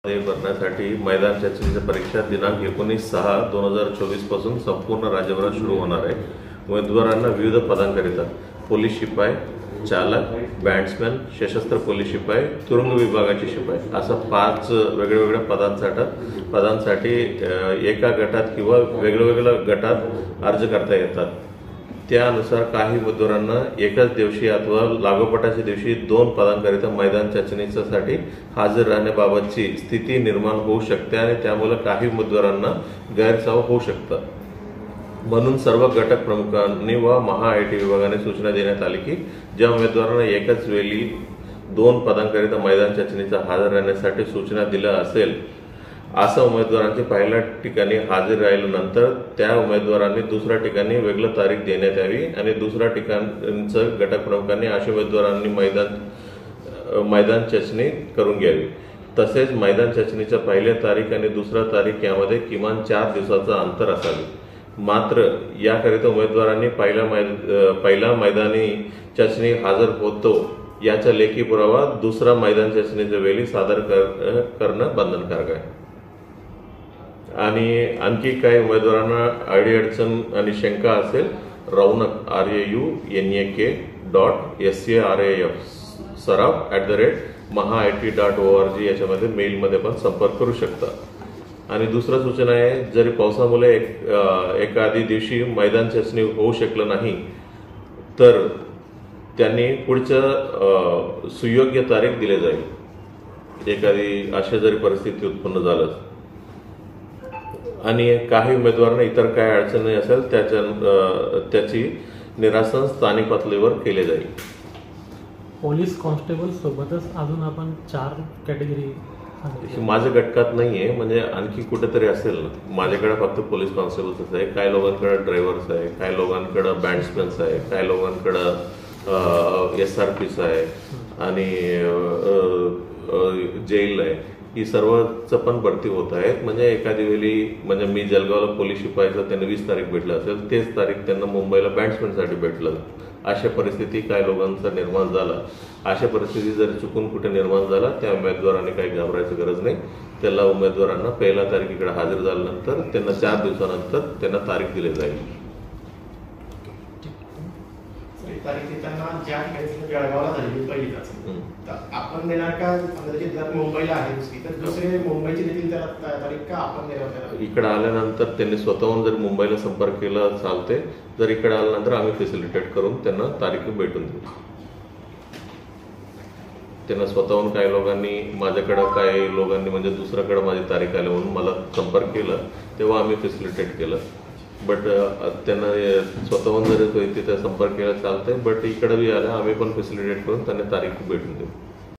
भरण्यासाठी मैदान चाचणीची परीक्षा दिनांक 19/6/2024 पासून संपूर्ण राज्यभरात सुरू होणार आहे। उमेदवारांना विविध पदांकरिता पोलीस शिपाई, चालक, बॅट्समॅन, सशस्त्र पोलीस शिपाई, तुरुंग विभागाचे शिपाई असा 5 वेगवेगळ्या पदांसाठी एका गटात किंवा वेगवेगळ्या गटात अर्ज करता येतात। त्यानुसार काही उमेदवारांना एकाच दिवशी अथवा लागोपाठच्या दिवशी 2 पदांकरिता मैदान चाचणीसाठी हजर राहण्याबाबतची स्थिती निर्माण होऊ शकते आणि त्यामुळे काही उमेदवारांना गैरसमज होऊ शकतात। म्हणून सर्व घटक प्रमुखांनी व महा-आय-टी विभागाने सूचना देण्यात आली की ज्या उमेदवारांना एकाच वेळी 2 पदांकरिता मैदान चाचणीचा हजर राहण्यासाठी सूचना दिल्या असेल अशा उमेदवारांची पहिल्या ठिकाणी हजर राहिल्यानंतर त्या उमेदवारांनी दुसऱ्या ठिकाणी वेगळी तारीख देण्यात यावी आणि दुसऱ्या ठिकाणचं घटक प्रमुखांनी अशा उमेदवारांनी मैदान चाचणी करून घ्यावी। तसेच मैदान चाचणीच्या पहिल्या तारीख आणि दुसऱ्या तारीख यामध्ये किमान 4 दिवसाचं अंतर असावे। मात्र याकरिता उमेदवारांनी पहिल्या मैदानी चाचणी हजर होतो याचा लेखी पुरावा दुसरा मैदान चाचणीच्या वेळी सादर करणं बंधनकारक आहे। आणि आणखी काही उमेदवारांना अडचण आणि शंका असेल रौनक RAUNAK.SARAF@mahaIT.org याच्यामध्ये मेलमध्ये पण संपर्क करू शकता। आणि दुसरा सूचना आहे जरी पावसामुळे एखादी दिवशी मैदान चाचणी होऊ शकलं नाही तर त्यांनी पुढच्या सुयोग्य तारीख दिली जाईल। एखादी अशा जरी परिस्थिती उत्पन्न झालं आणि काही उमेदवारांना इतर काही अडचणी असेल त्याची निरासन स्थानिक पातळीवर केले जाईल। पोलीस कॉन्स्टेबल सोबतच अजून आपण 4 कॅटेगरी माझ्या घटकात नाहीये, म्हणजे आणखी कुठेतरी असेल ना। माझ्याकडे फक्त पोलीस कॉन्स्टेबल्स आहे, काही लोकांकडे ड्रायव्हर्स आहे, काही लोकांकडे बॅट्समॅन्स आहे, काही लोकांकडे SRPs आहे आणि जेल आहे। ही सर्वच पण भरती होत आहेत। म्हणजे एखादी वेळी म्हणजे मी जळगावला पोलीस शिपाईचं त्यांना 20 तारीख भेटलं असेल तेच तारीख त्यांना मुंबईला बॅट्समॅनसाठी भेटलं। अशा परिस्थिती काही लोकांचा निर्माण झाला। अशा परिस्थिती जर चुकून कुठे निर्माण झाला त्या उमेदवारांनी काही घाबरायची गरज नाही। त्याला उमेदवारांना पहिल्या तारखेकडे हजर झाल्यानंतर त्यांना 4 दिवसानंतर त्यांना तारीख दिली जाईल। आपण देणार का मुंबईला आहे तर दुसरे मुंबईची देखील तारीख का आपण देणार? इकडे आल्यानंतर त्यांनी स्वतःहून जर मुंबईला संपर्क केला चालते, जर इकडे आल्यानंतर आम्ही फॅसिलिटेट करून त्यांना तारीख भेटून देऊ। त्यांना स्वतःहून काही लोकांनी माझ्याकडे काही लोकांनी म्हणजे दुसऱ्याकडे माझी तारीख आली म्हणून मला संपर्क केला तेव्हा आम्ही फॅसिलिटेट केलं। बट त्यांना स्वतःहून जर तिथे संपर्क केला चालतंय, बट इकडे बी आल्या आम्ही पण फॅसिलिटेट करून त्यांना तारीख भेटून देऊ।